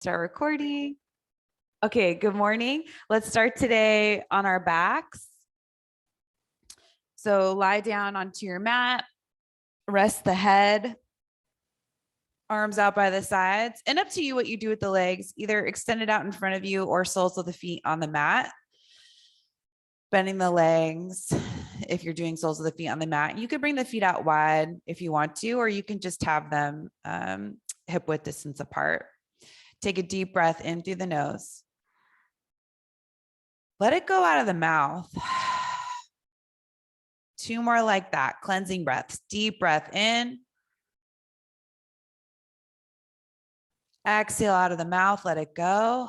Start recording. Okay, good morning. Let's start today on our backs. So lie down onto your mat, rest the head, arms out by the sides, and up to you what you do with the legs, either extended out in front of you or soles of the feet on the mat. Bending the legs. If you're doing soles of the feet on the mat, you could bring the feet out wide if you want to, or you can just have them hip width distance apart. Take a deep breath in through the nose. Let it go out of the mouth. 2 more like that. Cleansing breaths. Deep breath in. Exhale out of the mouth. Let it go.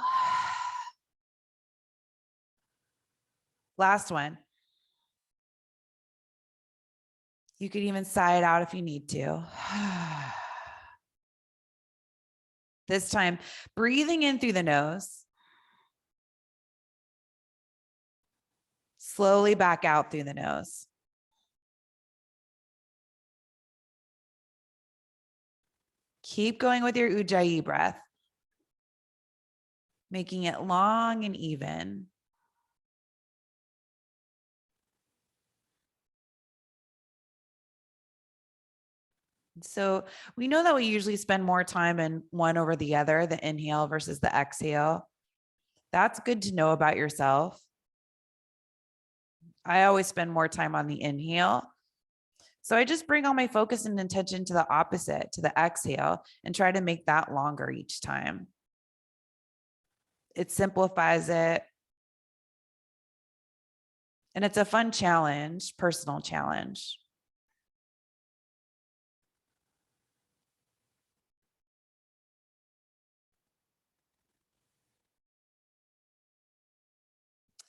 Last one. You could even sigh it out if you need to. This time, breathing in through the nose. Slowly back out through the nose. Keep going with your Ujjayi breath, making it long and even. So we know that we usually spend more time in one over the other, the inhale versus the exhale. That's good to know about yourself. I always spend more time on the inhale. So I just bring all my focus and intention to the opposite, to the exhale, and try to make that longer each time. It simplifies it. And it's a fun challenge, personal challenge.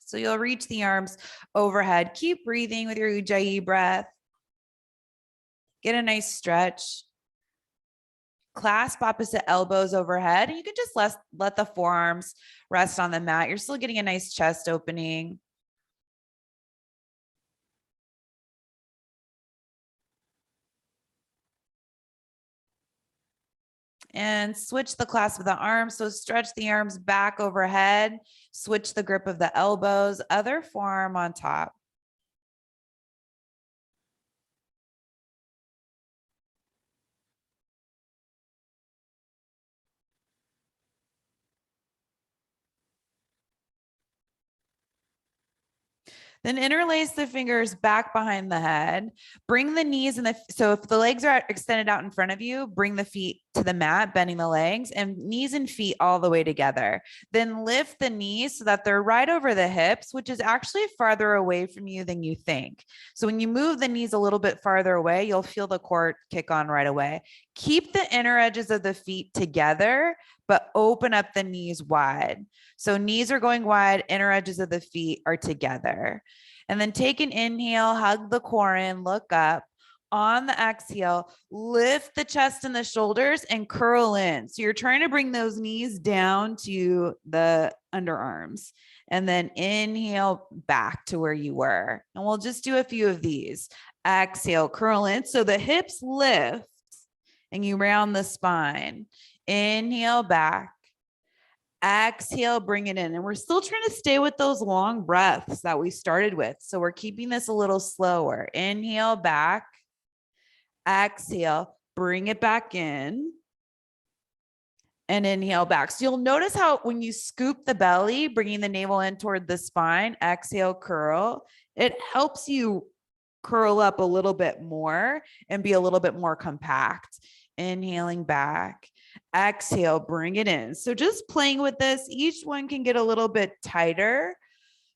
So you'll reach the arms overhead. Keep breathing with your Ujjayi breath. Get a nice stretch. Clasp opposite elbows overhead. And you can just let the forearms rest on the mat. You're still getting a nice chest opening. And switch the clasp of the arms. So stretch the arms back overhead, switch the grip of the elbows, other forearm on top. Then interlace the fingers back behind the head. Bring the knees so if the legs are extended out in front of you, bring the feet to the mat, bending the legs, and knees and feet all the way together. Then lift the knees so that they're right over the hips, which is actually farther away from you than you think. So when you move the knees a little bit farther away, you'll feel the core kick on right away. Keep the inner edges of the feet together, but open up the knees wide. So knees are going wide, inner edges of the feet are together. And then take an inhale, hug the core in, look up. On the exhale, lift the chest and the shoulders and curl in. So you're trying to bring those knees down to the underarms. And then inhale back to where you were. And we'll just do a few of these. Exhale, curl in. So the hips lift and you round the spine. Inhale back. Exhale, bring it in. And we're still trying to stay with those long breaths that we started with. So we're keeping this a little slower. Inhale back. Exhale, bring it back in. And inhale back. So you'll notice how when you scoop the belly, bringing the navel in toward the spine, exhale, curl, it helps you curl up a little bit more and be a little bit more compact. Inhaling back. Exhale, bring it in. So just playing with this, each one can get a little bit tighter,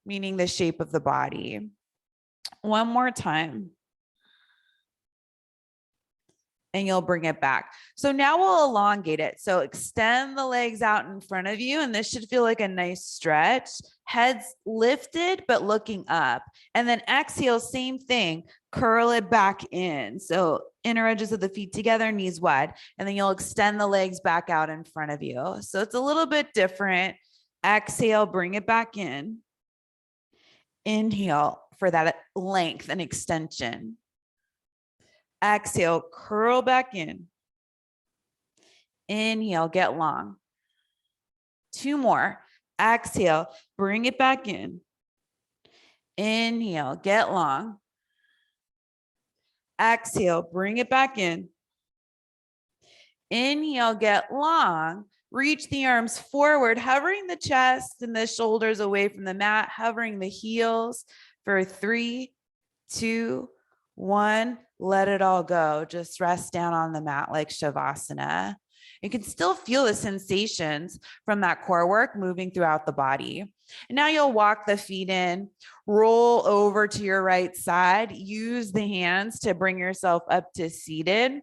meaning the shape of the body. One more time. And you'll bring it back. So now we'll elongate it. So extend the legs out in front of you, and this should feel like a nice stretch. Heads lifted, but looking up. And then exhale, same thing, curl it back in. So inner edges of the feet together, knees wide, and then you'll extend the legs back out in front of you. So it's a little bit different. Exhale, bring it back in. Inhale for that length and extension. Exhale, curl back in. Inhale, get long. 2 more. Exhale, bring it back in. Inhale, get long. Exhale, bring it back in. Inhale, get long. Reach the arms forward, hovering the chest and the shoulders away from the mat, hovering the heels for 3, 2, 1. Let it all go. Just rest down on the mat like Shavasana. You can still feel the sensations from that core work moving throughout the body. And now you'll walk the feet in, roll over to your right side, use the hands to bring yourself up to seated.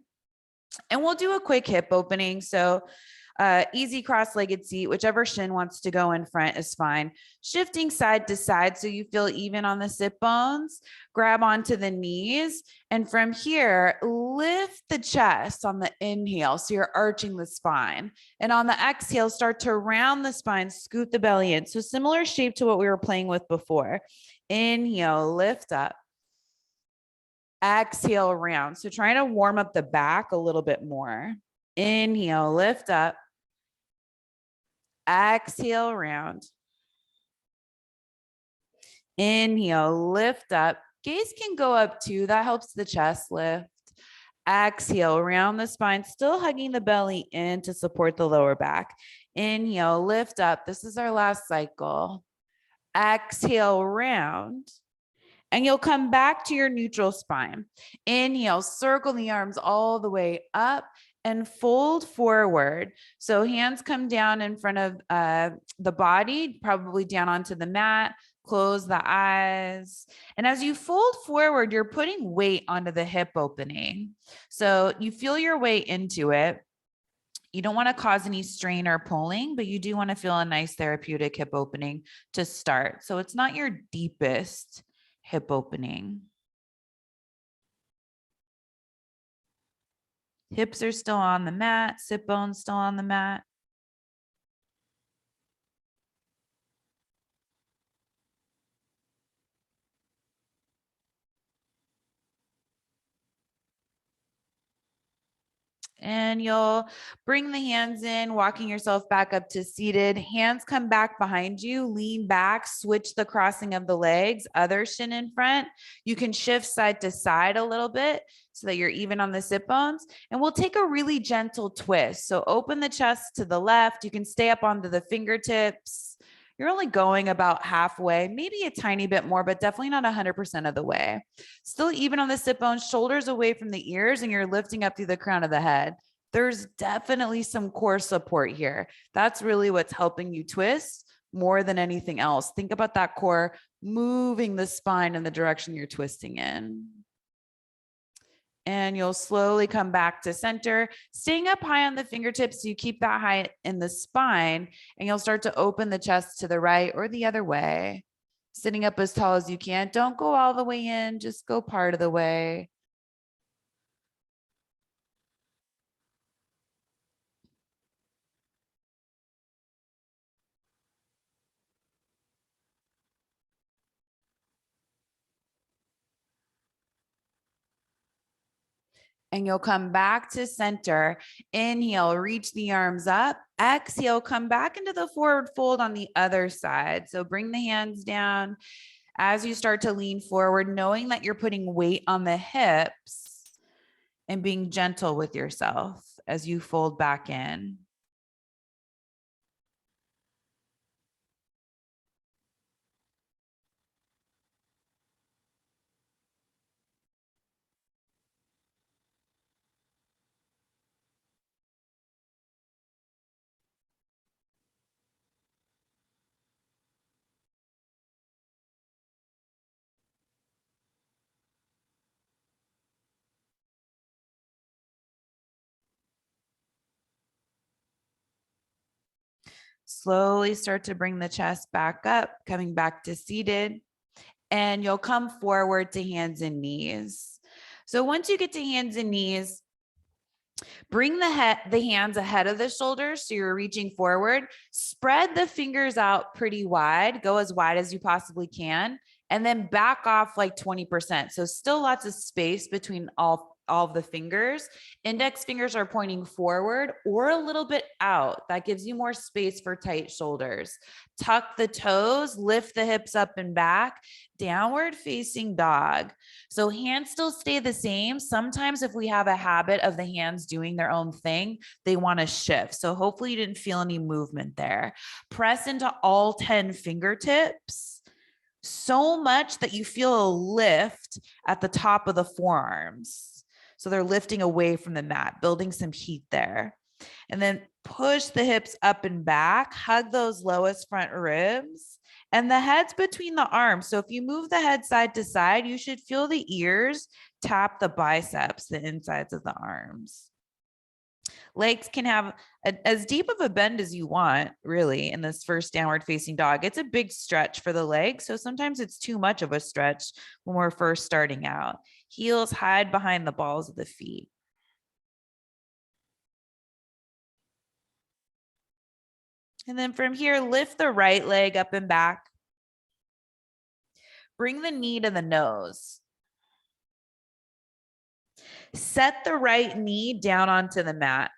And we'll do a quick hip opening. So easy cross-legged seat, whichever shin wants to go in front is fine. Shifting side to side so you feel even on the sit bones. Grab onto the knees. And from here, lift the chest on the inhale. So you're arching the spine. And on the exhale, start to round the spine, scoot the belly in. So similar shape to what we were playing with before. Inhale, lift up. Exhale, round. So trying to warm up the back a little bit more. Inhale, lift up. Exhale, round. Inhale, lift up. Gaze can go up too. That helps the chest lift. Exhale, round the spine, still hugging the belly in to support the lower back. Inhale, lift up. This is our last cycle. Exhale, round. And you'll come back to your neutral spine. Inhale, circle the arms all the way up and fold forward. So hands come down in front of the body, probably down onto the mat. Close the eyes. And as you fold forward, you're putting weight onto the hip opening. So you feel your way into it. You don't want to cause any strain or pulling, but you do want to feel a nice therapeutic hip opening to start. So it's not your deepest hip opening. Hips are still on the mat, sit bones still on the mat. And you'll bring the hands in, walking yourself back up to seated. Hands come back behind you, lean back, switch the crossing of the legs, other shin in front. You can shift side to side a little bit so that you're even on the sit bones. And we'll take a really gentle twist. So open the chest to the left. You can stay up onto the fingertips. You're only going about halfway, maybe a tiny bit more, but definitely not 100% of the way. Still even on the sit bones, shoulders away from the ears, and you're lifting up through the crown of the head. There's definitely some core support here. That's really what's helping you twist more than anything else. Think about that core moving the spine in the direction you're twisting in. And you'll slowly come back to center, staying up high on the fingertips. So you keep that high in the spine, and you'll start to open the chest to the right or the other way. Sitting up as tall as you can. Don't go all the way in, just go part of the way. And you'll come back to center. Inhale, reach the arms up. Exhale, come back into the forward fold on the other side. So bring the hands down as you start to lean forward, knowing that you're putting weight on the hips and being gentle with yourself as you fold back in. Slowly start to bring the chest back up, coming back to seated, and you'll come forward to hands and knees. So once you get to hands and knees, bring the hands ahead of the shoulders so you're reaching forward. Spread the fingers out pretty wide. Go as wide as you possibly can, and then back off like 20%. So still lots of space between all all of the fingers. Index fingers are pointing forward or a little bit out. That gives you more space for tight shoulders. Tuck the toes, lift the hips up and back, downward facing dog. So hands still stay the same. Sometimes if we have a habit of the hands doing their own thing, they want to shift. So hopefully you didn't feel any movement there. Press into all 10 fingertips so much that you feel a lift at the top of the forearms. So they're lifting away from the mat, building some heat there. And then push the hips up and back, hug those lowest front ribs, and the head's between the arms. So if you move the head side to side, you should feel the ears tap the biceps, the insides of the arms. Legs can have as deep of a bend as you want, really, in this first downward facing dog. It's a big stretch for the legs, so sometimes it's too much of a stretch when we're first starting out. Heels hide behind the balls of the feet. And then from here, lift the right leg up and back. Bring the knee to the nose. Set the right knee down onto the mat.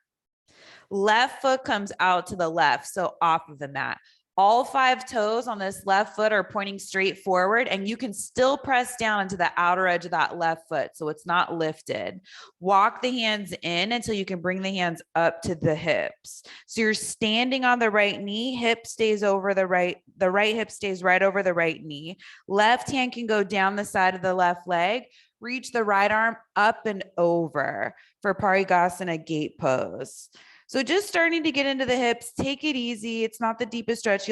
Left foot comes out to the left, so off of the mat. All 5 toes on this left foot are pointing straight forward, and you can still press down into the outer edge of that left foot, so it's not lifted. Walk the hands in until you can bring the hands up to the hips. So you're standing on the right knee, hip stays over the right hip stays right over the right knee. Left hand can go down the side of the left leg. Reach the right arm up and over for Parigasana gate pose. So just starting to get into the hips, take it easy. It's not the deepest stretch.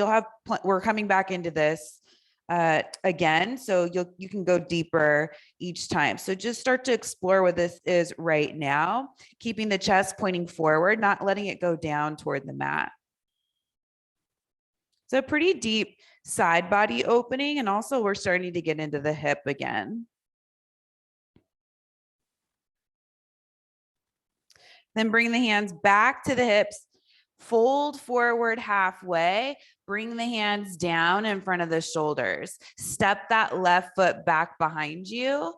We're coming back into this again. So you can go deeper each time. So just start to explore what this is right now, keeping the chest pointing forward, not letting it go down toward the mat. So a pretty deep side body opening. And also we're starting to get into the hip again. Then bring the hands back to the hips, fold forward halfway, bring the hands down in front of the shoulders. Step that left foot back behind you,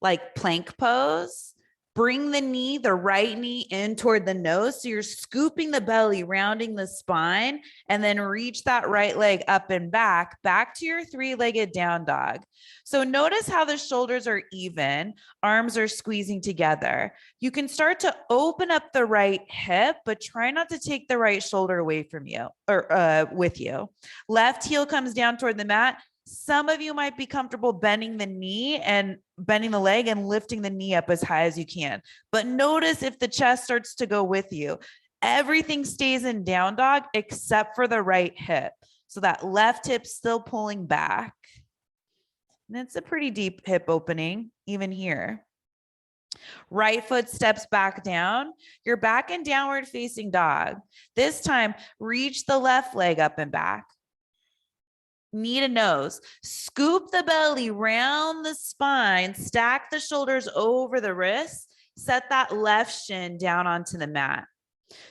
like plank pose. Bring the right knee in toward the nose. So you're scooping the belly, rounding the spine, and then reach that right leg up and back to your 3-legged down dog. So notice how the shoulders are even, arms are squeezing together. You can start to open up the right hip, but try not to take the right shoulder away from you or with you. Left heel comes down toward the mat. Some of you might be comfortable bending the knee and bending the leg and lifting the knee up as high as you can. But notice if the chest starts to go with you. Everything stays in down dog except for the right hip. So that left hip still pulling back. And it's a pretty deep hip opening, even here. Right foot steps back down. You're back in downward facing dog. This time, reach the left leg up and back. Knee to nose, scoop the belly, round the spine, stack the shoulders over the wrists, set that left shin down onto the mat.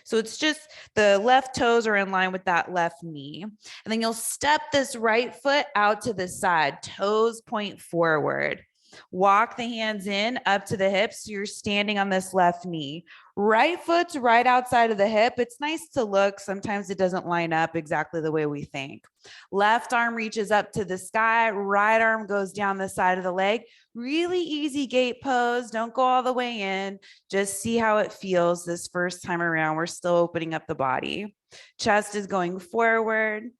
So it's just the left toes are in line with that left knee. And then you'll step this right foot out to the side, toes point forward. Walk the hands in up to the hips. So you're standing on this left knee. Right foot's right outside of the hip. It's nice to look. Sometimes it doesn't line up exactly the way we think. Left arm reaches up to the sky. Right arm goes down the side of the leg. Really easy gate pose. Don't go all the way in. Just see how it feels this first time around. We're still opening up the body. Chest is going forward.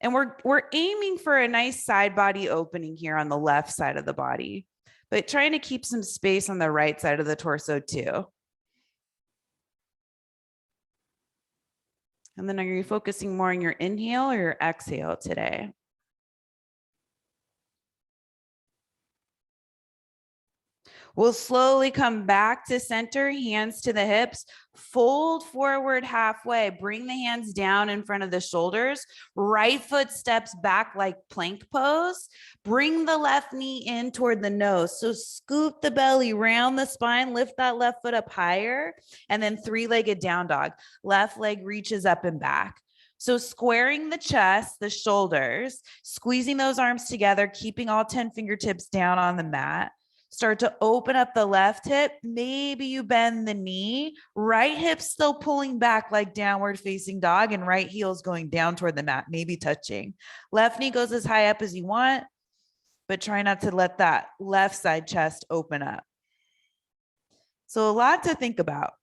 And we're aiming for a nice side body opening here on the left side of the body, but trying to keep some space on the right side of the torso too. And then are you focusing more on your inhale or your exhale today? We'll slowly come back to center, hands to the hips, fold forward halfway, bring the hands down in front of the shoulders, right foot steps back like plank pose, bring the left knee in toward the nose. So scoop the belly, round the spine, lift that left foot up higher, and then 3-legged down dog. Left leg reaches up and back. So squaring the chest, the shoulders, squeezing those arms together, keeping all 10 fingertips down on the mat. Start to open up the left hip. Maybe you bend the knee. Right hip still pulling back like downward facing dog, and right heel's going down toward the mat, maybe touching. Left knee goes as high up as you want, but try not to let that left side chest open up. So a lot to think about.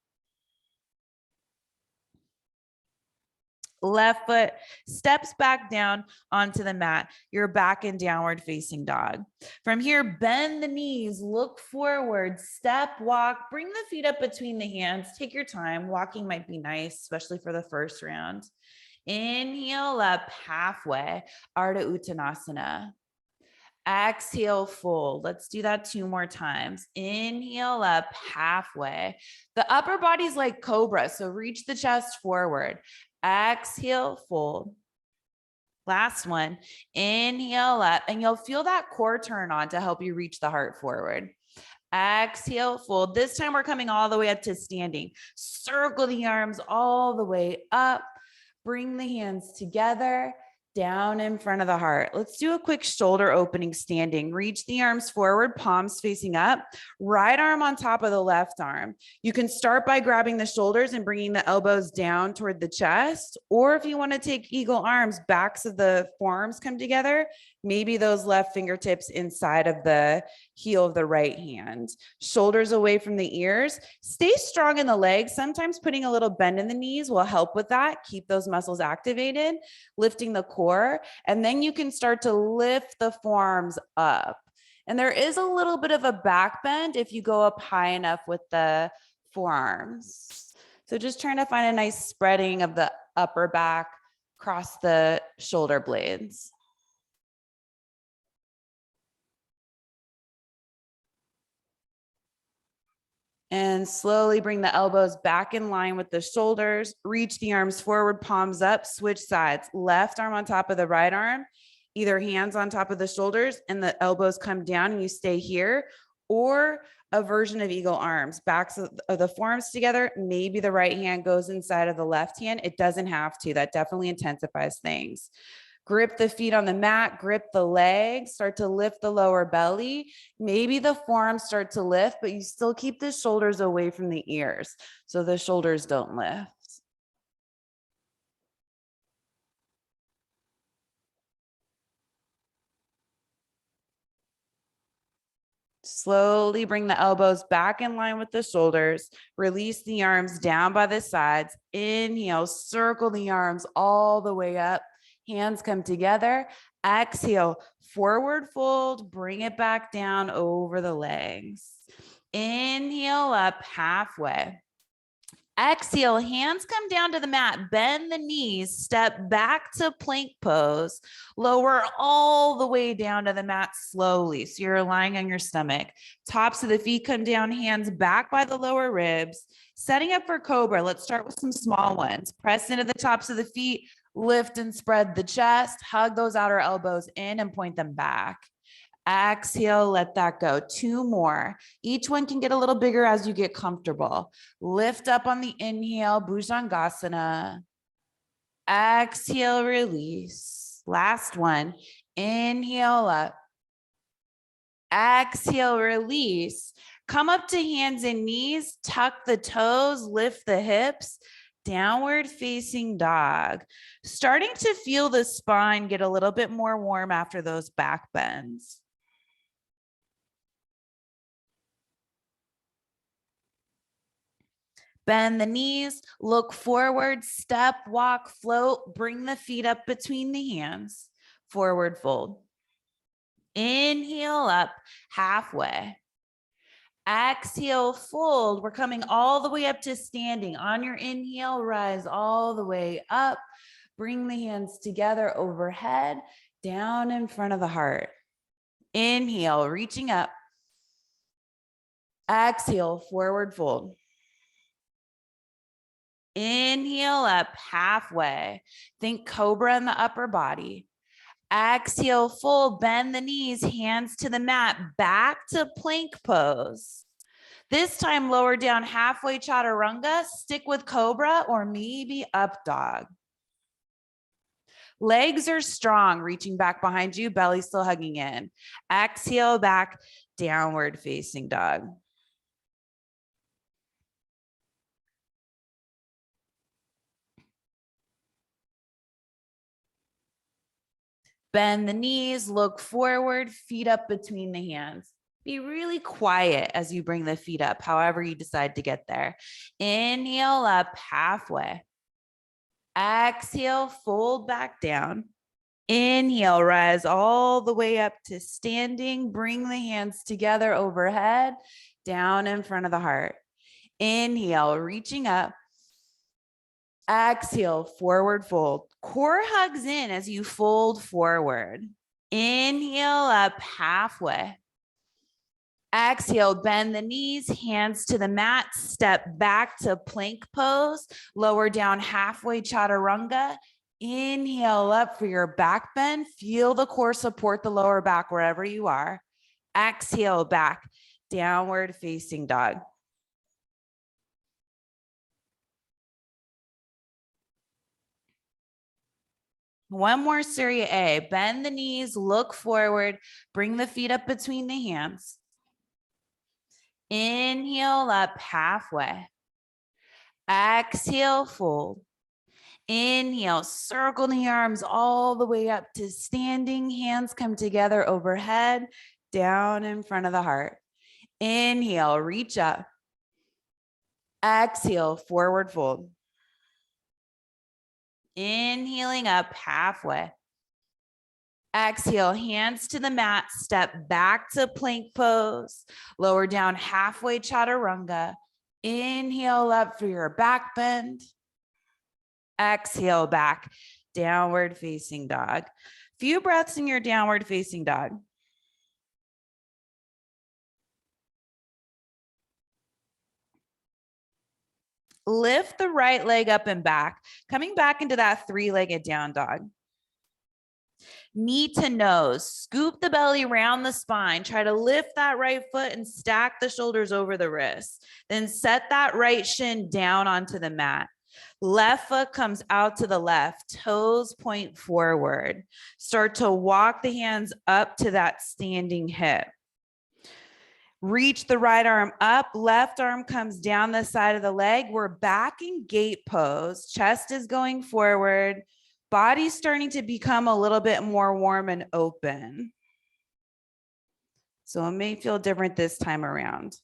Left foot steps back down onto the mat. You're back in downward facing dog. From here, bend the knees, look forward, step, walk, bring the feet up between the hands. Take your time. Walking might be nice, especially for the first round. Inhale up halfway, Ardha Uttanasana. Exhale, fold. Let's do that 2 more times. Inhale up halfway. The upper body's like cobra, so reach the chest forward. Exhale, fold. Last one. Inhale up, and you'll feel that core turn on to help you reach the heart forward. Exhale, fold. This time we're coming all the way up to standing. Circle the arms all the way up. Bring the hands together, down in front of the heart. Let's do a quick shoulder opening standing. Reach the arms forward, palms facing up, right arm on top of the left arm. You can start by grabbing the shoulders and bringing the elbows down toward the chest. Or if you want to take eagle arms, backs of the forearms come together, maybe those left fingertips inside of the heel of the right hand. Shoulders away from the ears. Stay strong in the legs. Sometimes putting a little bend in the knees will help with that. Keep those muscles activated, lifting the core, and then you can start to lift the forearms up. And there is a little bit of a back bend if you go up high enough with the forearms. So just trying to find a nice spreading of the upper back across the shoulder blades. And slowly bring the elbows back in line with the shoulders. Reach the arms forward, palms up, switch sides. Left arm on top of the right arm, either hands on top of the shoulders and the elbows come down and you stay here, or a version of eagle arms, backs of the forearms together. Maybe the right hand goes inside of the left hand. It doesn't have to. That definitely intensifies things. Grip the feet on the mat, grip the legs, start to lift the lower belly. Maybe the forearms start to lift, but you still keep the shoulders away from the ears so the shoulders don't lift. Slowly bring the elbows back in line with the shoulders. Release the arms down by the sides. Inhale, circle the arms all the way up. Hands come together. Exhale, forward fold, bring it back down over the legs. Inhale up halfway. Exhale, hands come down to the mat, bend the knees, step back to plank pose, lower all the way down to the mat slowly. So you're lying on your stomach. Tops of the feet come down, hands back by the lower ribs. Setting up for cobra, let's start with some small ones. Press into the tops of the feet, lift and spread the chest, hug those outer elbows in and point them back. Exhale, let that go. 2 more. Each one can get a little bigger as you get comfortable. Lift up on the inhale, Bhujangasana. Exhale, release. Last one. Inhale up. Exhale, release. Come up to hands and knees, tuck the toes, lift the hips. Downward facing dog. Starting to feel the spine get a little bit more warm after those back bends. Bend the knees, look forward, step, walk, float, bring the feet up between the hands, forward fold. Inhale up halfway. Exhale, fold. We're coming all the way up to standing. On your inhale, rise all the way up. Bring the hands together overhead, down in front of the heart. Inhale, reaching up. Exhale, forward fold. Inhale up halfway. Think cobra in the upper body. Exhale, fold, bend the knees, hands to the mat, back to plank pose. This time, lower down halfway chaturanga, stick with cobra or maybe up dog. Legs are strong, reaching back behind you, belly still hugging in. Exhale back, downward facing dog. Bend the knees, look forward, feet up between the hands. Be really quiet as you bring the feet up, however you decide to get there. Inhale up halfway. Exhale, fold back down. Inhale, rise all the way up to standing. Bring the hands together overhead, down in front of the heart. Inhale, reaching up. Exhale, forward fold. Core hugs in as you fold forward. Inhale up halfway. Exhale, bend the knees, hands to the mat, step back to plank pose, lower down halfway chaturanga. Inhale up for your back bend. Feel the core support the lower back wherever you are. Exhale back, downward facing dog. One more Surya A. Bend the knees, look forward, bring the feet up between the hands. Inhale up halfway. Exhale, fold. Inhale, circle the arms all the way up to standing. Hands come together overhead, down in front of the heart. Inhale, reach up. Exhale, forward fold. Inhaling up halfway. Exhale, hands to the mat, step back to plank pose, lower down halfway chaturanga. Inhale up for your back bend. Exhale back, downward facing dog. Few breaths in your downward facing dog. Lift the right leg up and back, coming back into that three-legged down dog. Knee to nose, scoop the belly around the spine. Try to lift that right foot and stack the shoulders over the wrists. Then set that right shin down onto the mat. Left foot comes out to the left, toes point forward. Start to walk the hands up to that standing hip. Reach the right arm up, left arm comes down the side of the leg. We're back in gate pose. Chest is going forward. Body's starting to become a little bit more warm and open. So it may feel different this time around.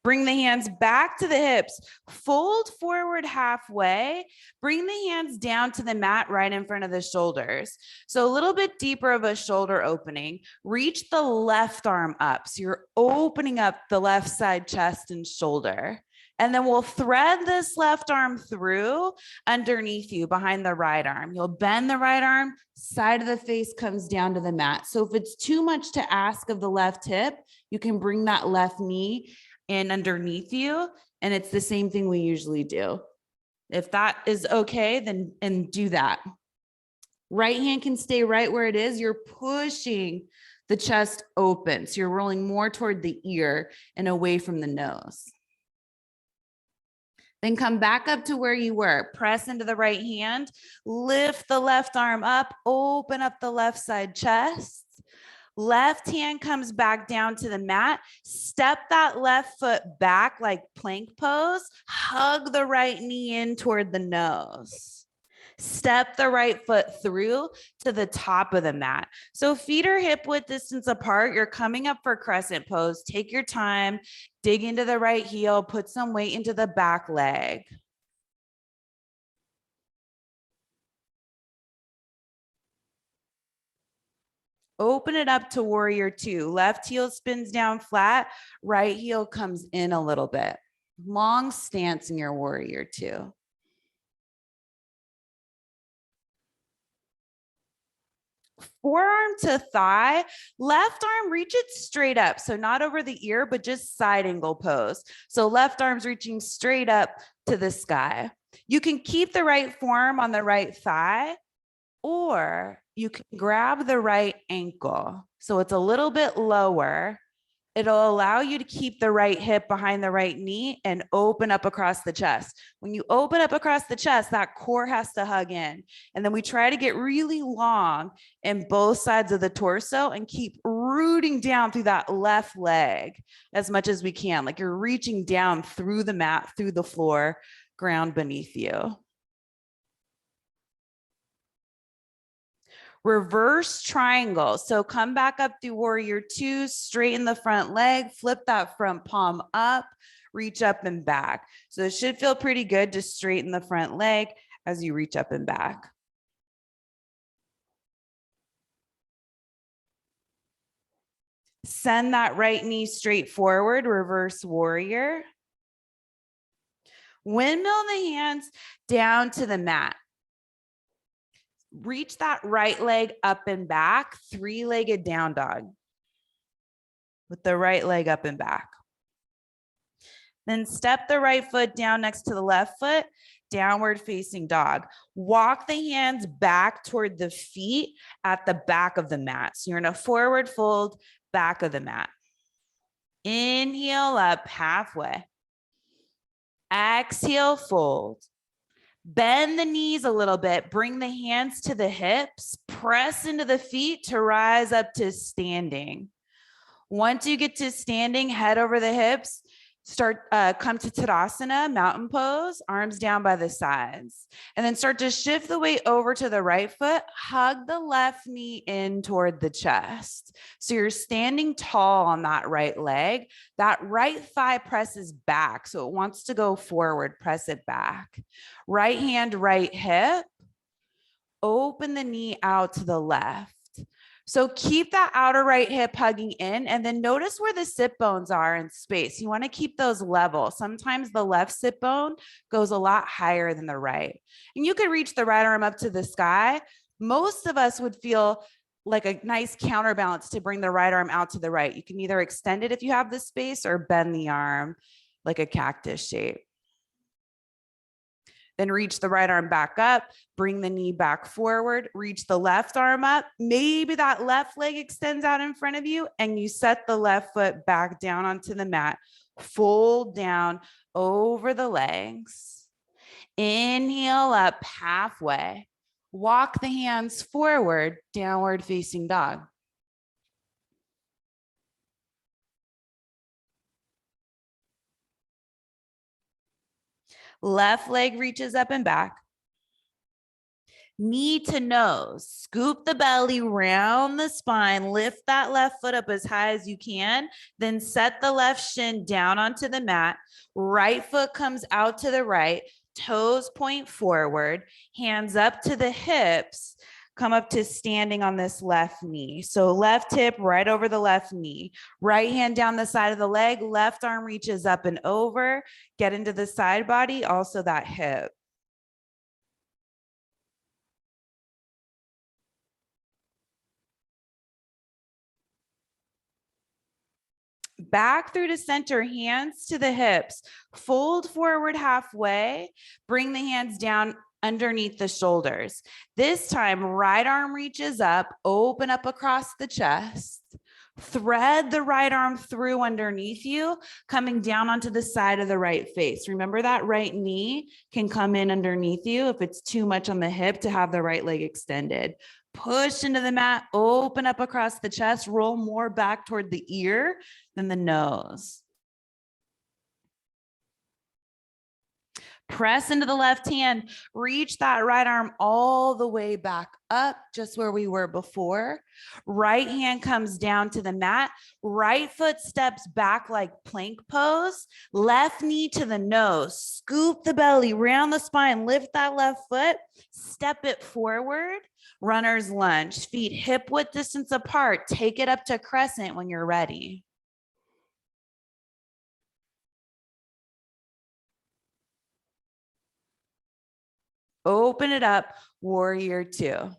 Bring the hands back to the hips, fold forward halfway, bring the hands down to the mat right in front of the shoulders. So a little bit deeper of a shoulder opening. Reach the left arm up. So you're opening up the left side chest and shoulder. And then we'll thread this left arm through underneath you behind the right arm. You'll bend the right arm, side of the face comes down to the mat. So if it's too much to ask of the left hip, you can bring that left knee in underneath you. And it's the same thing we usually do. If that is okay, then and do that. Right hand can stay right where it is. You're pushing the chest open. So you're rolling more toward the ear and away from the nose. Then come back up to where you were. Press into the right hand, lift the left arm up, open up the left side chest. Left hand comes back down to the mat. Step that left foot back like plank pose. Hug the right knee in toward the nose. Step the right foot through to the top of the mat. So feet are hip width distance apart. You're coming up for crescent pose. Take your time, dig into the right heel, put some weight into the back leg. Open it up to warrior two. Left heel spins down flat, right heel comes in a little bit. Long stance in your warrior two. Forearm to thigh, left arm, reach it straight up. So not over the ear, but just side angle pose. So left arm's reaching straight up to the sky. You can keep the right forearm on the right thigh, or you can grab the right ankle. So it's a little bit lower It'll allow you to keep the right hip behind the right knee and open up across the chest. When you open up across the chest, that core has to hug in. And then we try to get really long in both sides of the torso and keep rooting down through that left leg as much as we can. Like you're reaching down through the mat, through the floor, ground beneath you. Reverse triangle. So come back up through warrior two, straighten the front leg, flip that front palm up, reach up and back. So it should feel pretty good to straighten the front leg as you reach up and back. Send that right knee straight forward, reverse warrior. Windmill the hands down to the mat. Reach that right leg up and back, three-legged down dog with the right leg up and back. Then step the right foot down next to the left foot, downward facing dog. Walk the hands back toward the feet at the back of the mat. So you're in a forward fold, back of the mat. Inhale up halfway. Exhale, fold. Bend the knees a little bit, bring the hands to the hips, press into the feet to rise up to standing. Once you get to standing, head over the hips, come to Tadasana, mountain pose, arms down by the sides, and then start to shift the weight over to the right foot, hug the left knee in toward the chest. So you're standing tall on that right leg, that right thigh presses back. So it wants to go forward, press it back. Right hand, right hip, open the knee out to the left. So keep that outer right hip hugging in, and then notice where the sit bones are in space. You want to keep those level. Sometimes the left sit bone goes a lot higher than the right. And you could reach the right arm up to the sky. Most of us would feel like a nice counterbalance to bring the right arm out to the right. You can either extend it if you have the space or bend the arm like a cactus shape. Then reach the right arm back up, bring the knee back forward, reach the left arm up. Maybe that left leg extends out in front of you and you set the left foot back down onto the mat. Fold down over the legs. Inhale up halfway. Walk the hands forward, downward facing dog. Left leg reaches up and back. Knee to nose, scoop the belly, round the spine, lift that left foot up as high as you can, then set the left shin down onto the mat. Right foot comes out to the right, toes point forward, hands up to the hips, come up to standing on this left knee. So left hip right over the left knee, right hand down the side of the leg, left arm reaches up and over, get into the side body, also that hip. Back through to center, hands to the hips, fold forward halfway, bring the hands down underneath the shoulders. This time, right arm reaches up, open up across the chest, thread the right arm through underneath you, coming down onto the side of the right face. Remember that right knee can come in underneath you if it's too much on the hip to have the right leg extended. Push into the mat, open up across the chest, roll more back toward the ear than the nose. Press into the left hand, reach that right arm all the way back up, just where we were before. Right hand comes down to the mat. Right foot steps back like plank pose. Left knee to the nose. Scoop the belly, round the spine, lift that left foot, step it forward. Runner's lunge, feet hip width distance apart. Take it up to crescent when you're ready. Open it up, warrior two.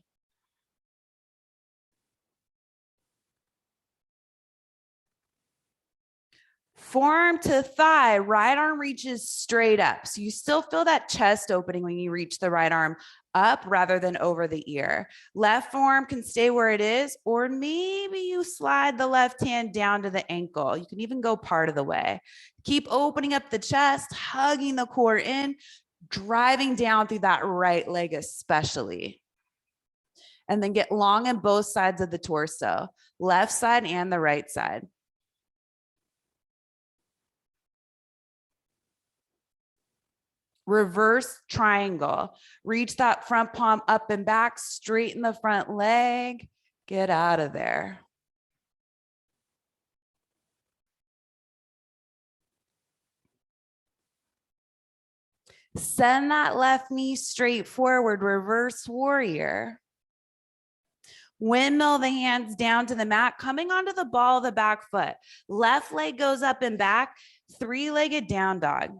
Forearm to thigh, right arm reaches straight up. So you still feel that chest opening when you reach the right arm up rather than over the ear. Left forearm can stay where it is, or maybe you slide the left hand down to the ankle. You can even go part of the way. Keep opening up the chest, hugging the core in, driving down through that right leg especially. And then get long on both sides of the torso, left side and the right side. Reverse triangle. Reach that front palm up and back, straighten the front leg, get out of there. Send that left knee straight forward, reverse warrior. Windmill the hands down to the mat, coming onto the ball of the back foot. Left leg goes up and back, three-legged down dog.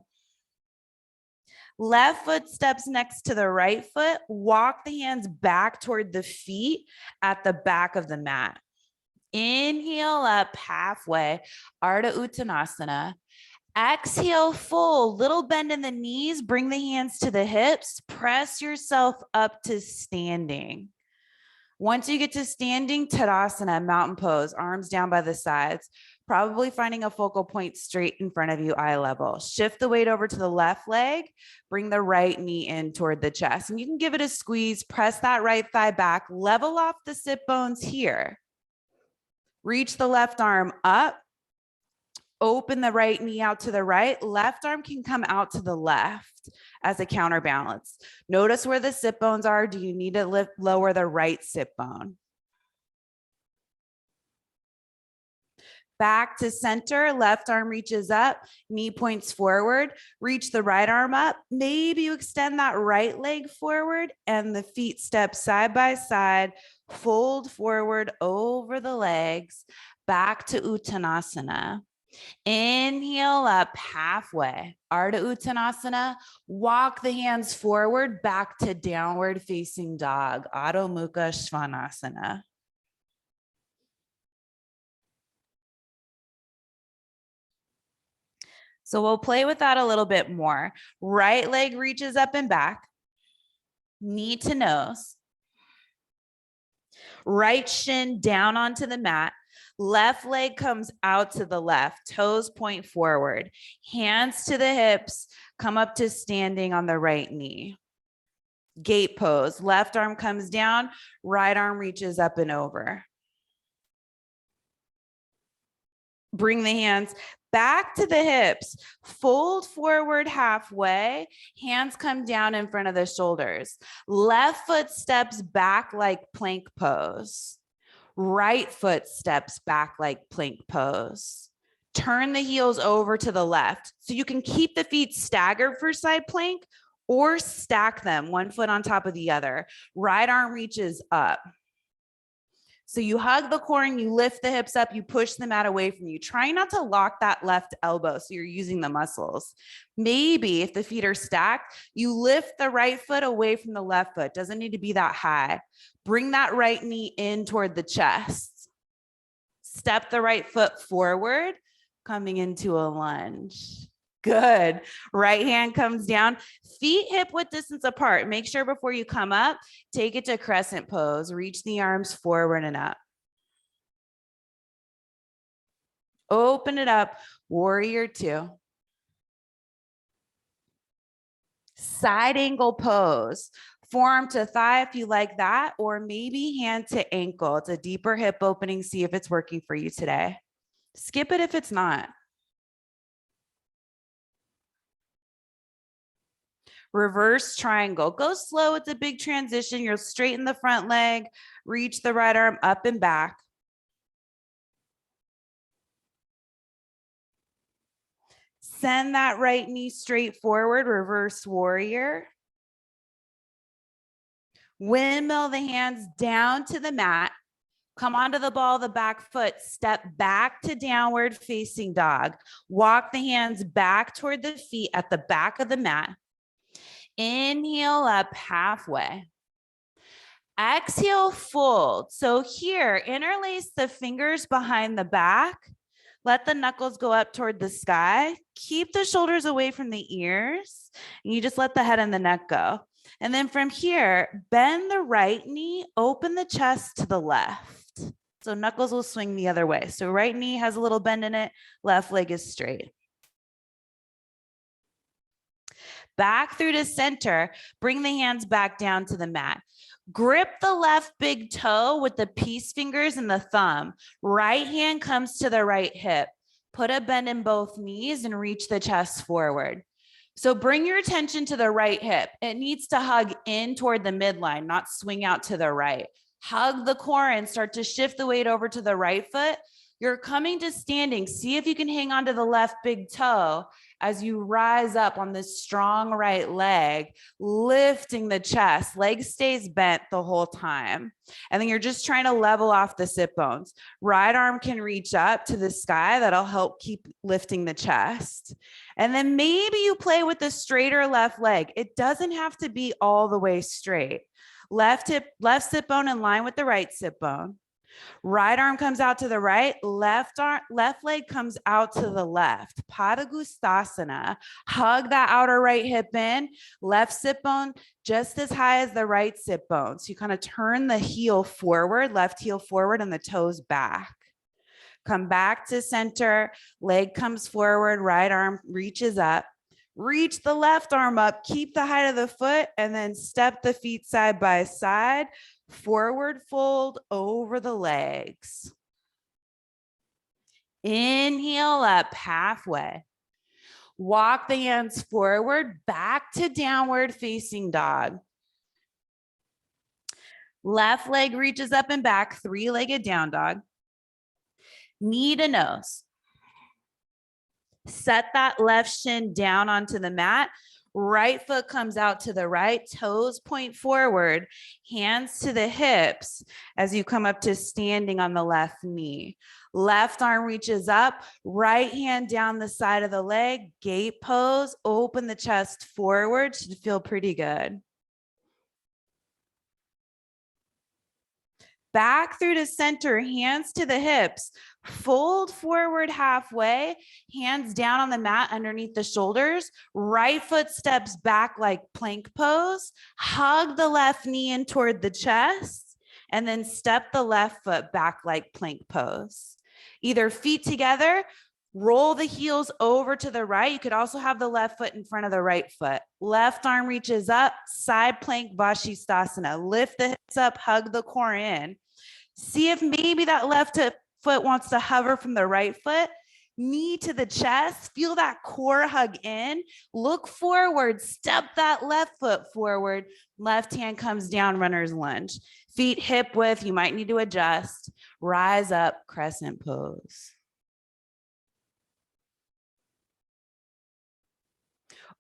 Left foot steps next to the right foot. Walk the hands back toward the feet at the back of the mat. Inhale up halfway, Ardha Uttanasana. Exhale, full, little bend in the knees. Bring the hands to the hips. Press yourself up to standing. Once you get to standing, Tadasana, mountain pose, arms down by the sides, probably finding a focal point straight in front of you, eye level. Shift the weight over to the left leg, bring the right knee in toward the chest. And you can give it a squeeze, press that right thigh back, level off the sit bones here. Reach the left arm up, open the right knee out to the right. Left arm can come out to the left as a counterbalance. Notice where the sit bones are. Do you need to lower the right sit bone? Back to center, left arm reaches up, knee points forward, reach the right arm up. Maybe you extend that right leg forward and the feet step side by side, fold forward over the legs, back to Uttanasana. Inhale up halfway, Ardha Uttanasana. Walk the hands forward, back to downward facing dog, Adho Mukha Svanasana. So we'll play with that a little bit more. Right leg reaches up and back, knee to nose. Right shin down onto the mat. Left leg comes out to the left, toes point forward, hands to the hips, come up to standing on the right knee. Gate pose, left arm comes down, right arm reaches up and over. Bring the hands back to the hips, fold forward halfway, hands come down in front of the shoulders. Left foot steps back like plank pose. Right foot steps back like plank pose. Turn the heels over to the left. So you can keep the feet staggered for side plank or stack them one foot on top of the other. Right arm reaches up. So you hug the core and you lift the hips up, you push the mat away from you. Try not to lock that left elbow so you're using the muscles. Maybe if the feet are stacked, you lift the right foot away from the left foot. Doesn't need to be that high. Bring that right knee in toward the chest. Step the right foot forward, coming into a lunge. Good. Right hand comes down, feet hip width distance apart. Make sure before you come up, take it to crescent pose. Reach the arms forward and up. Open it up, warrior two. Side angle pose. Forearm to thigh if you like that, or maybe hand to ankle. It's a deeper hip opening. See if it's working for you today. Skip it if it's not. Reverse triangle. Go slow. It's a big transition. You'll straighten the front leg, reach the right arm up and back. Send that right knee straight forward, reverse warrior. Windmill the hands down to the mat. Come onto the ball of the back foot. Step back to downward facing dog. Walk the hands back toward the feet at the back of the mat. Inhale up halfway. Exhale, fold. So here, interlace the fingers behind the back. Let the knuckles go up toward the sky. Keep the shoulders away from the ears. And you just let the head and the neck go. And then from here, bend the right knee, open the chest to the left. So knuckles will swing the other way. So right knee has a little bend in it, left leg is straight. Back through to center, bring the hands back down to the mat. Grip the left big toe with the peace fingers and the thumb. Right hand comes to the right hip. Put a bend in both knees and reach the chest forward. So bring your attention to the right hip. It needs to hug in toward the midline, not swing out to the right. Hug the core and start to shift the weight over to the right foot. You're coming to standing. See if you can hang on to the left big toe as you rise up on this strong right leg, lifting the chest. Leg stays bent the whole time. And then you're just trying to level off the sit bones. Right arm can reach up to the sky. That'll help keep lifting the chest. And then maybe you play with the straighter left leg. It doesn't have to be all the way straight. Left sit bone in line with the right sit bone. Right arm comes out to the right, left leg comes out to the left. Padagustasana. Hug that outer right hip in, left sit bone just as high as the right sit bone. So you kind of turn the heel forward, left heel forward and the toes back. Come back to center, leg comes forward, right arm reaches up. Reach the left arm up, keep the height of the foot, and then step the feet side by side. Forward fold over the legs. Inhale up halfway. Walk the hands forward, back to downward facing dog. Left leg reaches up and back, three-legged down dog. Knee to nose. Set that left shin down onto the mat. Right foot comes out to the right, toes point forward, hands to the hips as you come up to standing on the left knee. Left arm reaches up, right hand down the side of the leg, gate pose, open the chest forward, should feel pretty good. Back through to center, hands to the hips, fold forward halfway, hands down on the mat underneath the shoulders, right foot steps back like plank pose, hug the left knee in toward the chest, and then step the left foot back like plank pose. Either feet together, roll the heels over to the right. You could also have the left foot in front of the right foot. Left arm reaches up, side plank Vashisthasana. Lift the hips up, hug the core in. See if maybe that left foot wants to hover from the right foot. Knee to the chest, feel that core hug in. Look forward, step that left foot forward. Left hand comes down, runner's lunge. Feet hip width, you might need to adjust. Rise up, crescent pose.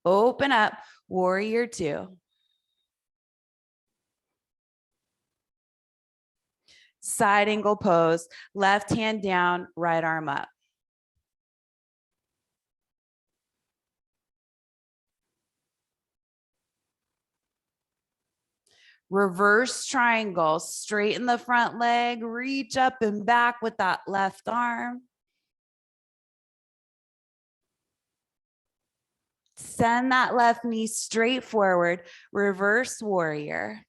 Open up, warrior two. Side angle pose, left hand down, right arm up. Reverse triangle, straighten the front leg, reach up and back with that left arm. Send that left knee straight forward, reverse warrior.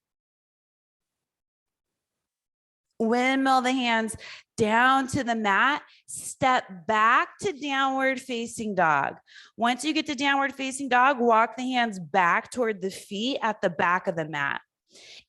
Windmill the hands down to the mat, step back to downward facing dog. Once you get to downward facing dog, walk the hands back toward the feet at the back of the mat.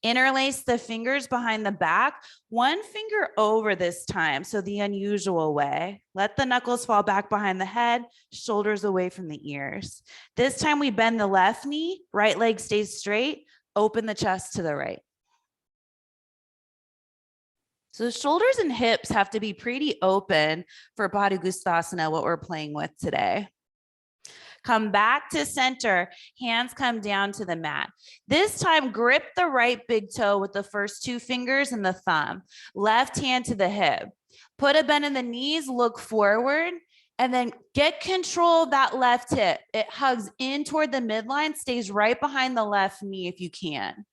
Interlace the fingers behind the back, one finger over this time, so the unusual way. Let the knuckles fall back behind the head, shoulders away from the ears. This time we bend the left knee, right leg stays straight, open the chest to the right. So the shoulders and hips have to be pretty open for Padagustasana, what we're playing with today. Come back to center, hands come down to the mat. This time, grip the right big toe with the first two fingers and the thumb. Left hand to the hip. Put a bend in the knees, look forward, and then get control of that left hip. It hugs in toward the midline, stays right behind the left knee if you can. And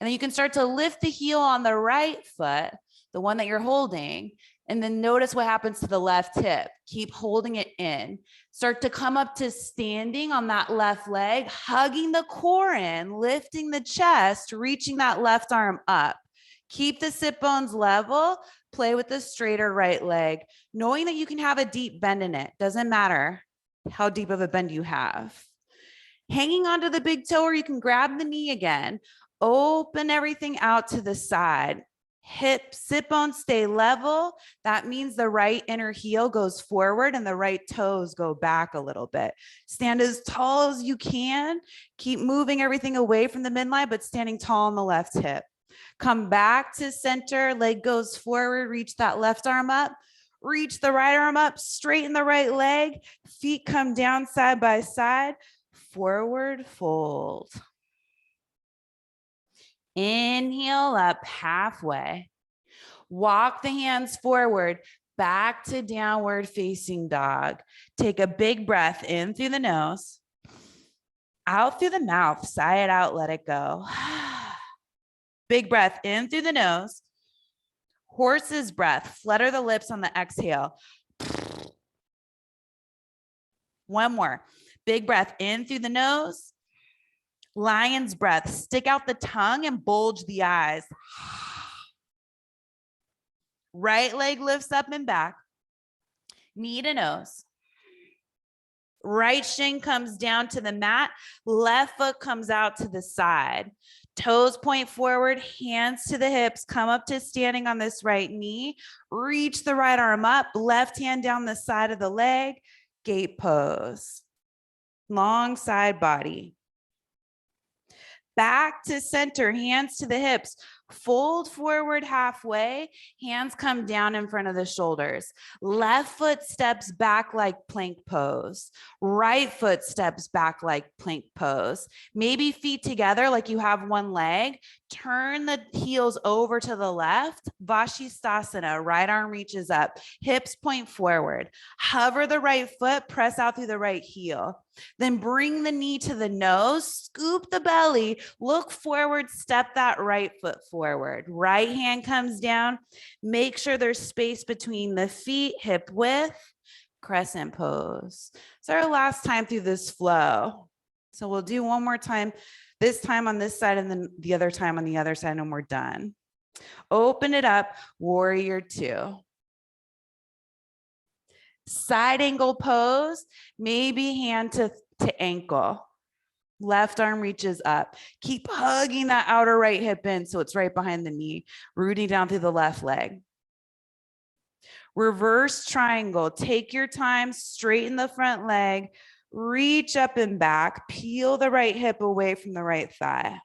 then you can start to lift the heel on the right foot, the one that you're holding, And then notice what happens to the left hip. Keep holding it in. Start to come up to standing on that left leg, hugging the core in, lifting the chest, reaching that left arm up. Keep the sit bones level. Play with the straighter right leg, knowing that you can have a deep bend in it. Doesn't matter how deep of a bend you have. Hanging onto the big toe, or you can grab the knee again. Open everything out to the side. Hip, sit bones stay level. That means the right inner heel goes forward and the right toes go back a little bit. Stand as tall as you can. Keep moving everything away from the midline, but standing tall on the left hip. Come back to center, leg goes forward, reach that left arm up, reach the right arm up, straighten the right leg, feet come down side by side, forward fold. Inhale up halfway. Walk the hands forward, back to downward facing dog. Take a big breath in through the nose, out through the mouth, sigh it out, let it go. Big breath in through the nose. Horse's breath, flutter the lips on the exhale. One more. Big breath in through the nose. Lion's breath, stick out the tongue and bulge the eyes. Right leg lifts up and back. Knee to nose. Right shin comes down to the mat. Left foot comes out to the side. Toes point forward, hands to the hips, come up to standing on this right knee. Reach the right arm up, left hand down the side of the leg. Gate pose. Long side body. Back to center, hands to the hips. Fold forward halfway, hands come down in front of the shoulders. Left foot steps back like plank pose. Right foot steps back like plank pose. Maybe feet together like you have one leg. Turn the heels over to the left. Vashisthasana, right arm reaches up. Hips point forward. Hover the right foot, press out through the right heel. Then bring the knee to the nose, scoop the belly, look forward, step that right foot forward. Right hand comes down. Make sure there's space between the feet, hip width, crescent pose. It's our last time through this flow. So we'll do one more time, this time on this side and then the other time on the other side, and we're done. Open it up, warrior two. Side angle pose, maybe hand to ankle. Left arm reaches up. Keep hugging that outer right hip in so it's right behind the knee, rooting down through the left leg. Reverse triangle. Take your time, straighten the front leg, reach up and back, peel the right hip away from the right thigh.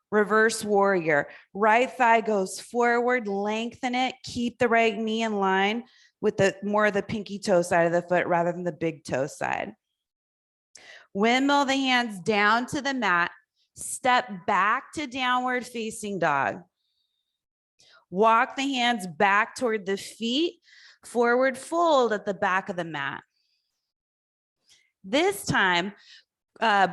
Reverse warrior. Right thigh goes forward, lengthen it, keep the right knee in line with the more of the pinky toe side of the foot rather than the big toe side. Windmill the hands down to the mat, step back to downward facing dog. Walk the hands back toward the feet, forward fold at the back of the mat. This time,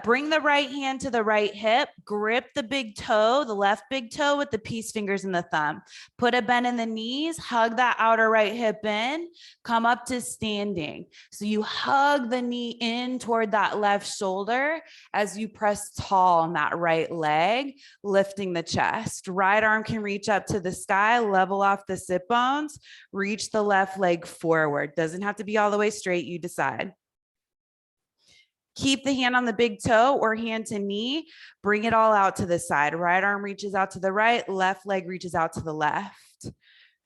bring the right hand to the right hip, grip the big toe, the left big toe with the peace fingers and the thumb. Put a bend in the knees, hug that outer right hip in, come up to standing. So you hug the knee in toward that left shoulder as you press tall on that right leg, lifting the chest. Right arm can reach up to the sky, level off the sit bones, reach the left leg forward. Doesn't have to be all the way straight, you decide. Keep the hand on the big toe or hand to knee. Bring it all out to the side. Right arm reaches out to the right. Left leg reaches out to the left.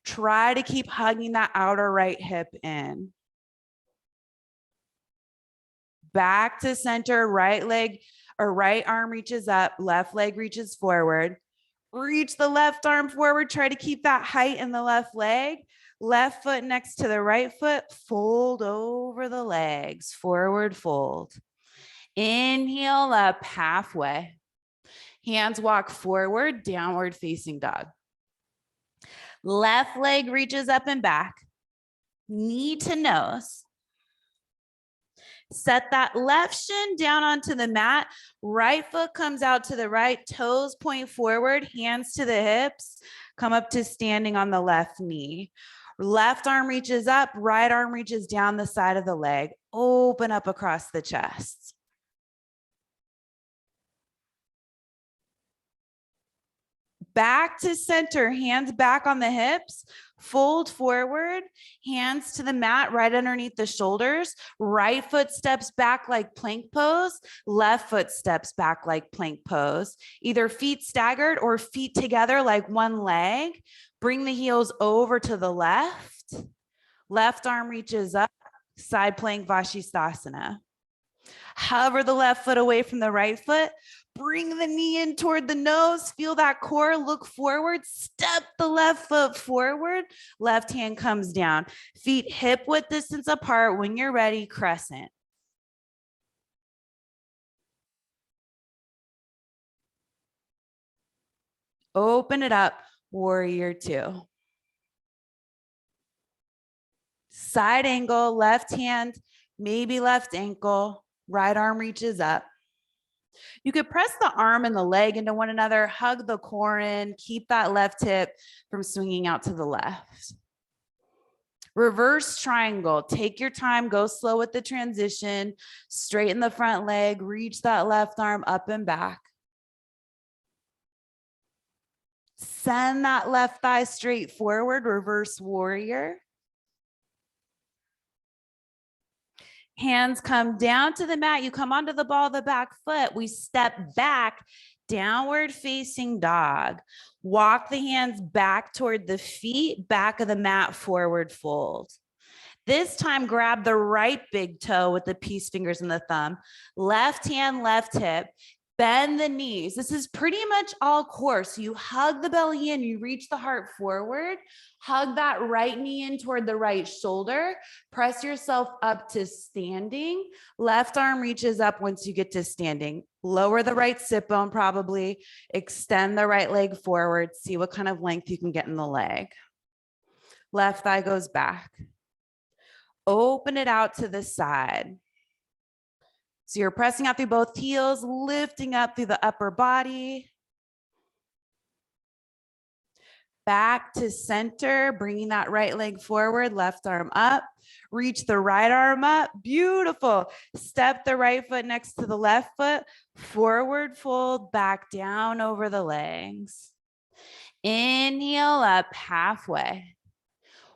Try to keep hugging that outer right hip in. Back to center. Right leg or right arm reaches up. Left leg reaches forward. Reach the left arm forward. Try to keep that height in the left leg. Left foot next to the right foot. Fold over the legs. Forward fold. Inhale up halfway. Hands walk forward, downward facing dog. Left leg reaches up and back. Knee to nose. Set that left shin down onto the mat. Right foot comes out to the right, toes point forward, hands to the hips. Come up to standing on the left knee. Left arm reaches up, right arm reaches down the side of the leg. Open up across the chest. Back to center, hands back on the hips, fold forward, hands to the mat right underneath the shoulders. Right foot steps back like plank pose, left foot steps back like plank pose. Either feet staggered or feet together like one leg. Bring the heels over to the left. Left arm reaches up, side plank Vashisthasana. Hover the left foot away from the right foot. Bring the knee in toward the nose. Feel that core. Look forward. Step the left foot forward. Left hand comes down. Feet hip width distance apart. When you're ready, crescent. Open it up. Warrior two. Side angle, left hand, maybe left ankle. Right arm reaches up. You could press the arm and the leg into one another, hug the core in, keep that left hip from swinging out to the left. Reverse triangle, take your time, go slow with the transition, straighten the front leg, reach that left arm up and back. Send that left thigh straight forward, reverse warrior. Hands come down to the mat. You come onto the ball of the back foot. We step back, downward facing dog. Walk the hands back toward the feet, back of the mat, forward fold. This time, grab the right big toe with the peace fingers and the thumb. Left hand, left hip. Bend the knees. This is pretty much all core. So you hug the belly in, you reach the heart forward, hug that right knee in toward the right shoulder, press yourself up to standing. Left arm reaches up once you get to standing. Lower the right sit bone probably, extend the right leg forward, see what kind of length you can get in the leg. Left thigh goes back. Open it out to the side. So you're pressing out through both heels, lifting up through the upper body. Back to center, bringing that right leg forward, left arm up. Reach the right arm up. Beautiful. Step the right foot next to the left foot. Forward fold, back down over the legs. Inhale up halfway.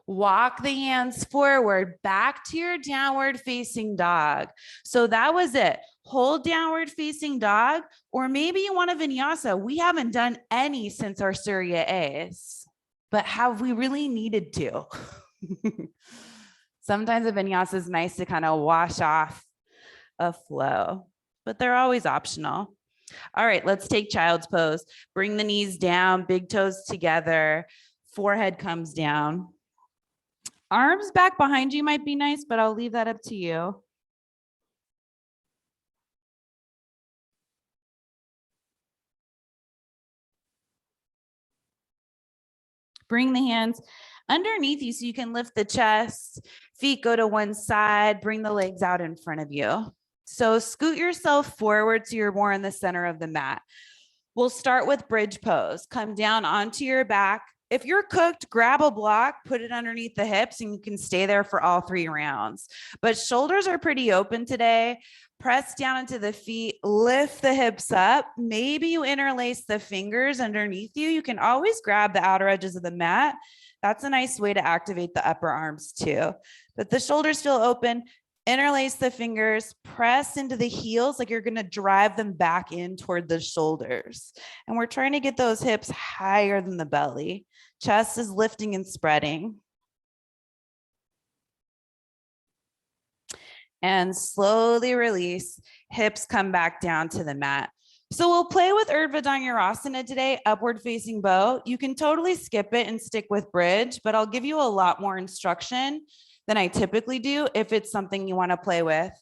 Walk the hands forward, back to your downward facing dog. So that was it. Hold downward facing dog, or maybe you want a vinyasa. We haven't done any since our Surya A's, but have we really needed to? Sometimes a vinyasa is nice to kind of wash off a flow, but they're always optional. All right, let's take child's pose. Bring the knees down, big toes together, forehead comes down. Arms back behind you might be nice, but I'll leave that up to you. Bring the hands underneath you so you can lift the chest. Feet go to one side. Bring the legs out in front of you. So scoot yourself forward so you're more in the center of the mat. We'll start with bridge pose. Come down onto your back. If you're cooked, grab a block, put it underneath the hips, and you can stay there for all 3 rounds. But shoulders are pretty open today. Press down into the feet, lift the hips up. Maybe you interlace the fingers underneath you. You can always grab the outer edges of the mat. That's a nice way to activate the upper arms too. But the shoulders feel open. Interlace the fingers, press into the heels like you're going to drive them back in toward the shoulders. And we're trying to get those hips higher than the belly. Chest is lifting and spreading. And slowly release, hips come back down to the mat. So we'll play with Urdhva Dhanurasana today, upward facing bow. You can totally skip it and stick with bridge, but I'll give you a lot more instruction than I typically do if it's something you want to play with.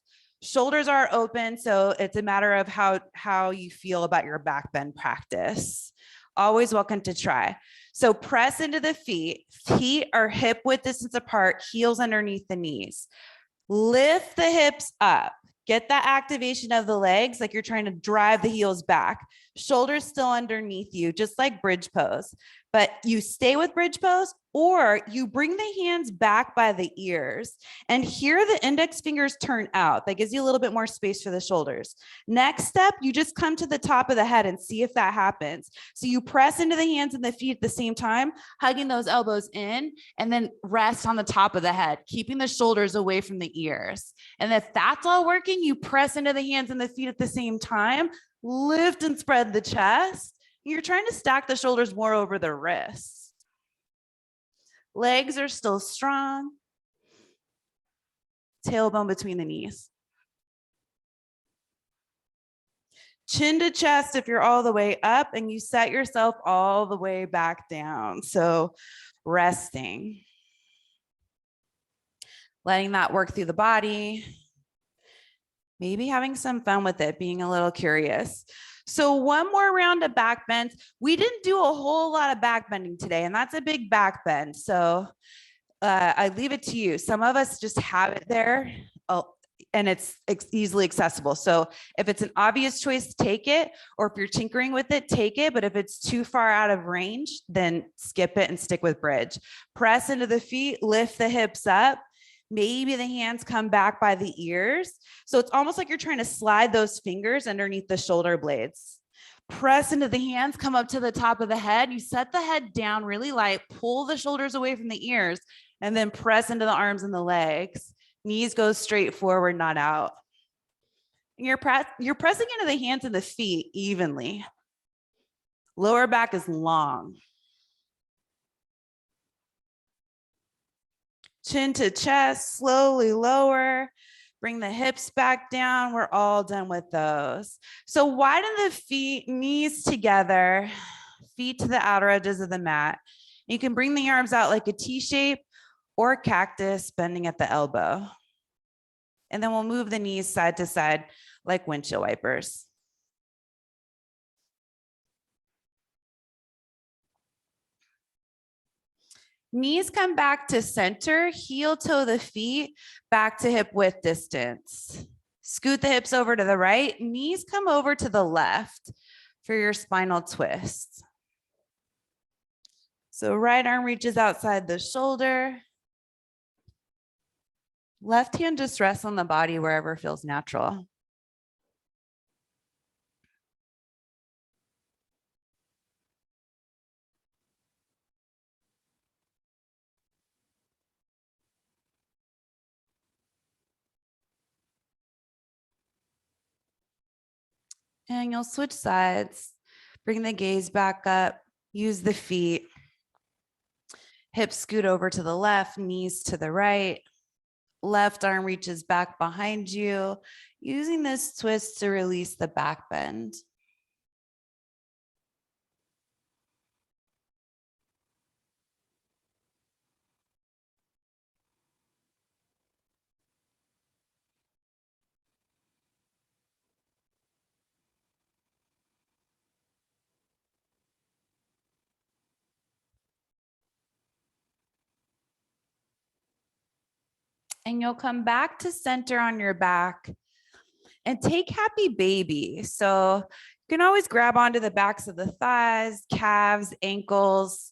Shoulders are open, so it's a matter of how you feel about your back bend practice. Always welcome to try. So press into the feet. Feet are hip width distance apart, heels underneath the knees. Lift the hips up. Get that activation of the legs like you're trying to drive the heels back. Shoulders still underneath you, just like bridge pose. But you stay with bridge pose, or you bring the hands back by the ears. And here the index fingers turn out. That gives you a little bit more space for the shoulders. Next step, you just come to the top of the head and see if that happens. So you press into the hands and the feet at the same time, hugging those elbows in, and then rest on the top of the head, keeping the shoulders away from the ears. And if that's all working, you press into the hands and the feet at the same time, lift and spread the chest. You're trying to stack the shoulders more over the wrists. Legs are still strong. Tailbone between the knees. Chin to chest if you're all the way up, and you set yourself all the way back down. So resting. Letting that work through the body. Maybe having some fun with it, being a little curious. So one more round of back bends. We didn't do a whole lot of back bending today, and that's a big back bend. So I leave it to you. Some of us just have it there, and it's easily accessible. So if it's an obvious choice, take it, or if you're tinkering with it, take it. But if it's too far out of range, then skip it and stick with bridge. Press into the feet, lift the hips up. Maybe the hands come back by the ears. So it's almost like you're trying to slide those fingers underneath the shoulder blades. Press into the hands, come up to the top of the head. You set the head down really light, pull the shoulders away from the ears, and then press into the arms and the legs. Knees go straight forward, not out. And you're pressing into the hands and the feet evenly. Lower back is long. Chin to chest, slowly lower. Bring the hips back down. We're all done with those. So widen the feet, knees together, feet to the outer edges of the mat. You can bring the arms out like a T shape or cactus, bending at the elbow. And then we'll move the knees side to side like windshield wipers. Knees come back to center, heel toe the feet, back to hip width distance. Scoot the hips over to the right, knees come over to the left for your spinal twist. So right arm reaches outside the shoulder. Left hand just rests on the body wherever feels natural. And you'll switch sides, bring the gaze back up, use the feet. Hips scoot over to the left, knees to the right. Left arm reaches back behind you, using this twist to release the back bend. And you'll come back to center on your back and take happy baby. So you can always grab onto the backs of the thighs, calves, ankles,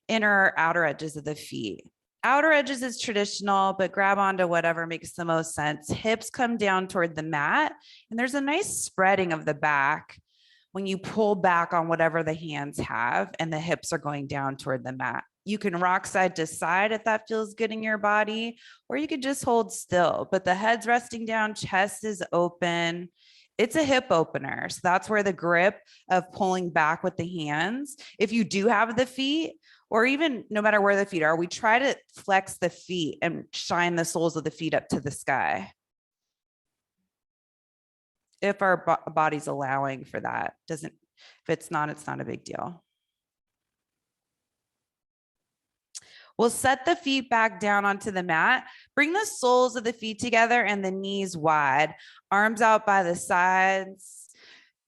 inner or outer edges of the feet. Outer edges is traditional, but grab onto whatever makes the most sense. Hips come down toward the mat, and there's a nice spreading of the back when you pull back on whatever the hands have and the hips are going down toward the mat. You can rock side to side if that feels good in your body, or you could just hold still, but the head's resting down, chest is open. It's a hip opener. So that's where the grip of pulling back with the hands, if you do have the feet, or even no matter where the feet are, we try to flex the feet and shine the soles of the feet up to the sky. If our body's allowing for that. If it's not a big deal. We'll set the feet back down onto the mat. Bring the soles of the feet together and the knees wide. Arms out by the sides,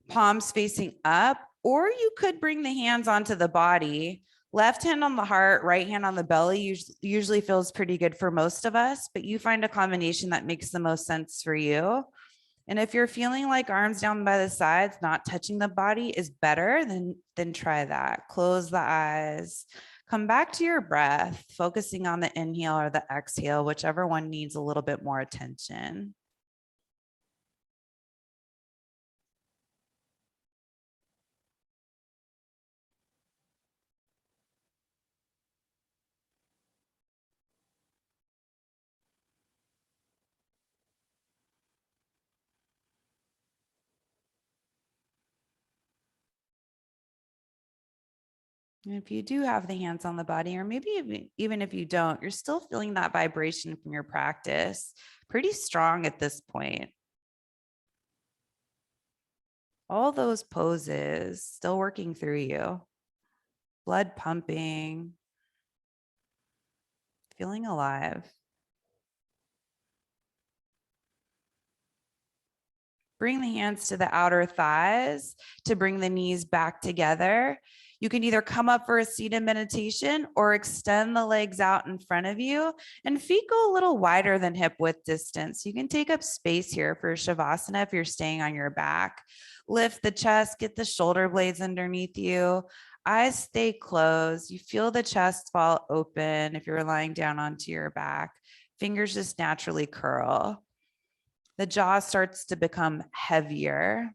palms facing up, or you could bring the hands onto the body. Left hand on the heart, right hand on the belly usually feels pretty good for most of us, but you find a combination that makes the most sense for you. And if you're feeling like arms down by the sides, not touching the body is better, then try that. Close the eyes. Come back to your breath, focusing on the inhale or the exhale, whichever one needs a little bit more attention. And if you do have the hands on the body, or maybe even if you don't, you're still feeling that vibration from your practice pretty strong at this point. All those poses still working through you, blood pumping, feeling alive. Bring the hands to the outer thighs to bring the knees back together. You can either come up for a seated meditation or extend the legs out in front of you, and feet go a little wider than hip width distance. You can take up space here for Shavasana if you're staying on your back. Lift the chest, get the shoulder blades underneath you. Eyes stay closed. You feel the chest fall open if you're lying down onto your back. Fingers just naturally curl. The jaw starts to become heavier.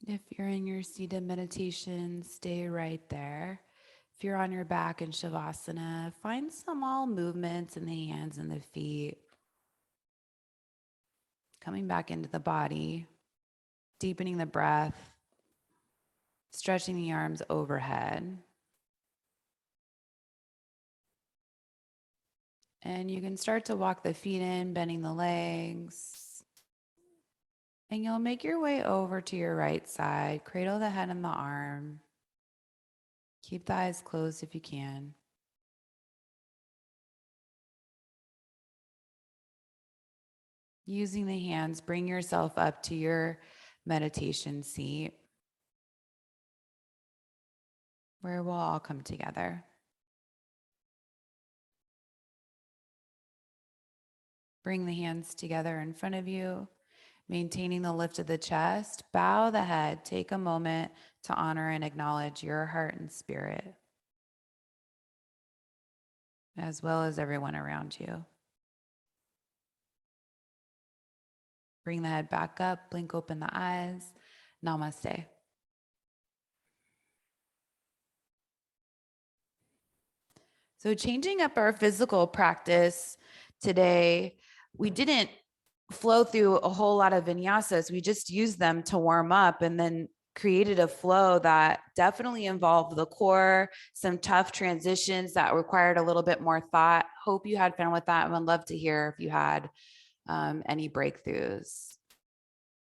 If you're in your seated meditation, stay right there. If you're on your back in Shavasana, find small movements in the hands and the feet. Coming back into the body, deepening the breath, stretching the arms overhead. And you can start to walk the feet in, bending the legs. And you'll make your way over to your right side, cradle the head and the arm. Keep the eyes closed if you can. Using the hands, bring yourself up to your meditation seat, where we'll all come together. Bring the hands together in front of you, maintaining the lift of the chest. Bow the head. Take a moment to honor and acknowledge your heart and spirit, as well as everyone around you. Bring the head back up, blink open the eyes. Namaste. So changing up our physical practice today, we didn't flow through a whole lot of vinyasas. We just used them to warm up and then created a flow that definitely involved the core, some tough transitions that required a little bit more thought. Hope you had fun with that. I would love to hear if you had any breakthroughs.